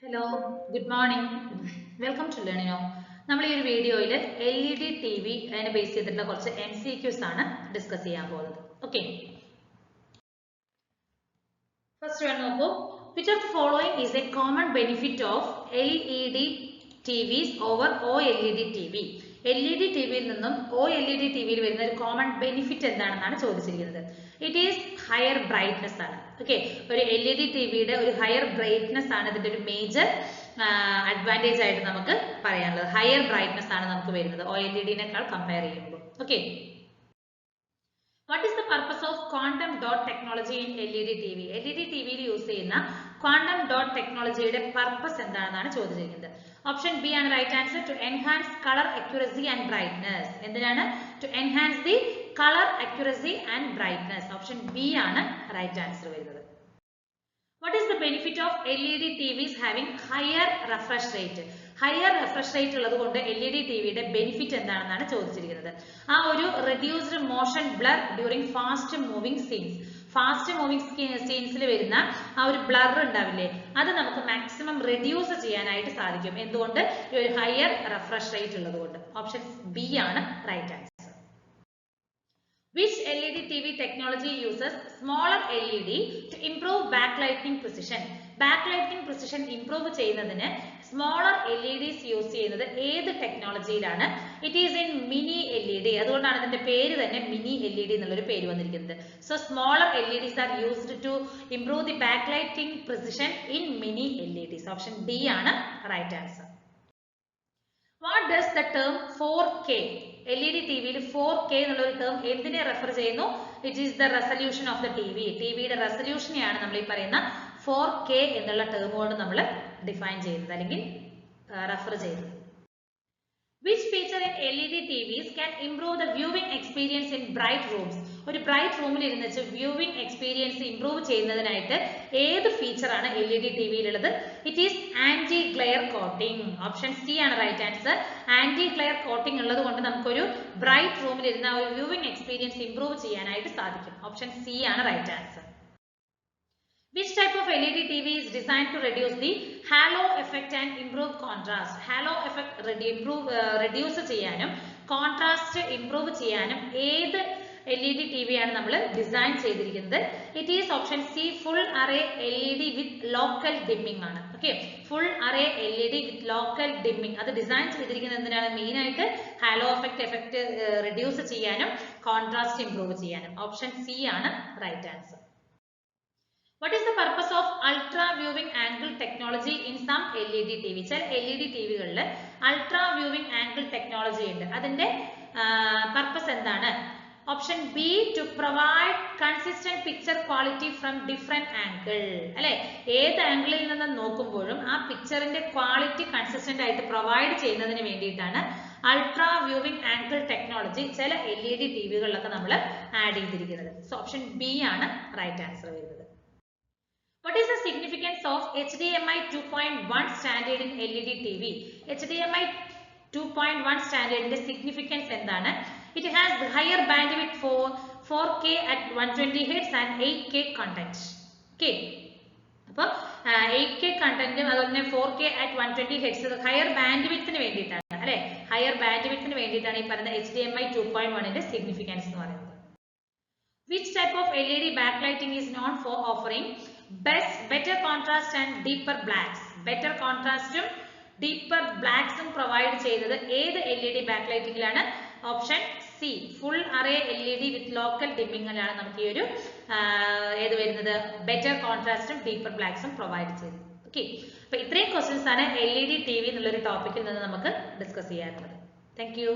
Hello, good morning. Welcome to Learning. നമ്മൾ ഈ ഒരു വീഡിയോയിൽ LED TV അതിനെ ബേസ് ചെയ്തിട്ടുള്ള കുറച്ച് MCQs ആണ് ഡിസ്കസ് ചെയ്യാൻ പോകുന്നത്. ഓക്കേ. First one നോക്കൂ. Which of the following is a common benefit of LED TVs over OLED TV? LED TV യിൽ നിന്നും OLED TV യിൽ വരുന്ന ഒരു കോമൺ ബെനിഫിറ്റ് എന്താണെന്നാണ് ചോദിച്ചിരിക്കുന്നത്. It is higher brightness ആണ്. ഓക്കേ, ഒരു LED TV യുടെ ഒരു ഹയർ ബ്രൈറ്റ്നസ് ആണ് ഇതിന്റെ ഒരു മേജർ അഡ്വാൻറ്റേജ് ആയിട്ട് നമുക്ക് പറയാനുള്ളത്. ഹയർ ബ്രൈറ്റ്നസ് ആണ് നമുക്ക് വരുന്നത് OLED നേക്കാൾ കമ്പയർ ചെയ്യുമ്പോൾ. Okay, what is the purpose of quantum dot technology in LED TV? LED TV യിൽ യൂസ് ചെയ്യുന്ന quantum dot technologyയുടെ പർപ്പസ് എന്താണെന്നാണ് ചോദിച്ചിരിക്കുന്നത്. ഓപ്ഷൻ ബി ആണ് right answer. To enhance colour accuracy and brightness. എന്തിനാണ്? To enhance the colour accuracy and brightness. Option B ആണ് right answer വരുന്നത്. What is the benefit of LED TVs having higher refresh rate? Higher refresh rate ഉള്ളതുകൊണ്ട് LED TVയുടെ benefit എന്താണെന്നാണ് ചോദിച്ചിരിക്കുന്നത്. ആ ഒരു reduced motion blur during fast moving scenes. Fast moving സീൻസിൽ വരുന്ന ആ ഒരു ബ്ലർ ഉണ്ടാവില്ലേ, അത് നമുക്ക് മാക്സിമം റെഡ്യൂസ് ചെയ്യാനായിട്ട് സാധിക്കും. എന്തുകൊണ്ട്? ഈ ഒരു ഹയർ refresh rate ഉള്ളതുകൊണ്ട്. ഓപ്ഷൻ ബി ആണ് right answer. Which LED TV technology uses smaller LED to improve backlighting precision? Backlighting precision improve ചെയ്യുന്നതിന് smaller LEDs യൂസ് ചെയ്യുന്നത് ഏത് ടെക്നോളജിയിലാണ്? It is in mini LED. അതുകൊണ്ടാണ് ഇതിന്റെ പേര് തന്നെ mini LED എന്നുള്ളൊരു പേര് വന്നിരിക്കുന്നത്. So smaller LEDs are used to improve the backlighting precision in mini LEDs. Option D ആണ് right answer. What does the term 4K? LED TV യിൽ 4K എന്നുള്ള ഒരു ടേം എന്തിനെ റെഫർ ചെയ്യുന്നു? It is the resolution of the TV. ടിവിയുടെ റെസൊല്യൂഷനെയാണ് നമ്മൾ ഈ പറയുന്ന 4K എന്നുള്ള ടേം കൊണ്ട് നമ്മൾ ഡിഫൈൻ ചെയ്യുന്നത് അല്ലെങ്കിൽ റെഫർ ചെയ്യുന്നത്. Which feature in LED TVs can improve the viewing experience in bright rooms? ഒരു ബ്രൈറ്റ് റൂമിൽ ഇരുന്നിട്ട് വ്യൂവിംഗ് എക്സ്പീരിയൻസ് ഇംപ്രൂവ് ചെയ്യുന്നതിനായിട്ട് ഏത് ഫീച്ചർ ആണ് LED TV യിലുള്ളത്? It is anti glare coating. Option C ആണ് right answer. Anti glare coating ഉള്ളത് കൊണ്ട് നമുക്കൊരു ബ്രൈറ്റ് റൂമിൽ ഇരുന്ന ഒരു വ്യൂവിംഗ് എക്സ്പീരിയൻസ് ഇംപ്രൂവ് ചെയ്യാനായിട്ട് സാധിക്കും. ഓപ്ഷൻ സി ആണ് right answer. Which type of LED TV is designed to reduce the halo effect and improve contrast? Halo effect reduce ചെയ്യാനും കോൺട്രാസ്റ്റ് ഇംപ്രൂവ് ചെയ്യാനും ഏത് LED TV ആണ് നമ്മൾ ഡിസൈൻ ചെയ്തിരിക്കുന്നത്? It is option C full array LED with local dimming ആണ്. Okay, full array LED with local dimming. അത് design ചെയ്തിരിക്കുന്നത് എന്തിനാണ്? മെയിൻ ആയിട്ട് ഹാലോ എഫക്ട് റെഡ്യൂസ് ചെയ്യാനും കോൺട്രാസ്റ്റ് ഇംപ്രൂവ് ചെയ്യാനും. ഓപ്ഷൻ സി ആണ് right answer. What is the purpose of ultra viewing angle technology in some LED TV? ചില LED TV കളിൽ ultra viewing angle technology ഉണ്ട്. അതിന്റെ പർപ്പസ് എന്താണ്? Option B to provide consistent picture quality from different angle. അല്ലെ, ഏത് ആംഗിളിൽ നിന്ന് നോക്കുമ്പോഴും ആ പിക്ചറിന്റെ ക്വാളിറ്റി കൺസിസ്റ്റന്റ് ആയിട്ട് പ്രൊവൈഡ് ചെയ്യുന്നതിന് വേണ്ടിയിട്ടാണ് അൾട്രാ വ്യൂവിംഗ് ആംഗിൾ ടെക്നോളജി ചില LED TV കളിലൊക്കെ നമ്മൾ ആഡ് ചെയ്തിരിക്കുന്നത്. സോ ഓപ്ഷൻ ബി ആണ് റൈറ്റ് ആൻസർ വരുന്നത്. What is the significance of HDMI 2.1 standard in LED TV? HDMI 2.1 standardന്റെ significance എന്താണ്? It has higher bandwidth for 4K at 120 Hz and 8K content. Okay, അപ്പോൾ 8K കണ്ടന്റും അതുപോലെ 4K at 120 Hz higher ബാൻഡ്വിഡ്ത്തിന് വേണ്ടിയിട്ടാണ്. അല്ലെ, higher ബാൻഡ്വിഡ്ത്തിന് വേണ്ടിയിട്ടാണ് ഈ പറയുന്ന HDMI 2.1ന്റെ significance എന്ന് പറയുന്നത്. Which type of LED backlighting is known for offering better contrast and deeper blacks? Better contrastum deeper blacks provide ചെയ്യുന്നത് ഏത് LED ബാക്ക്ലൈറ്റിംഗിലാണ്? Option C full array LED with local ഡിമ്മിംഗിലാണ് നമുക്ക് ഈ ഒരു ഏത് വരുന്നത്? ബെറ്റർ കോൺട്രാസ്റ്റും ഡീപ്പർ ബ്ലാക്സും പ്രൊവൈഡ് ചെയ്യുന്നത്. ഓക്കെ, അപ്പൊ ഇത്രയും ക്വസ്റ്റ്യൻസ് ആണ് LED TV എന്നുള്ളൊരു ടോപ്പിക്കിൽ നിന്ന് നമുക്ക് ഡിസ്കസ് ചെയ്യാറുള്ളത്. Thank you.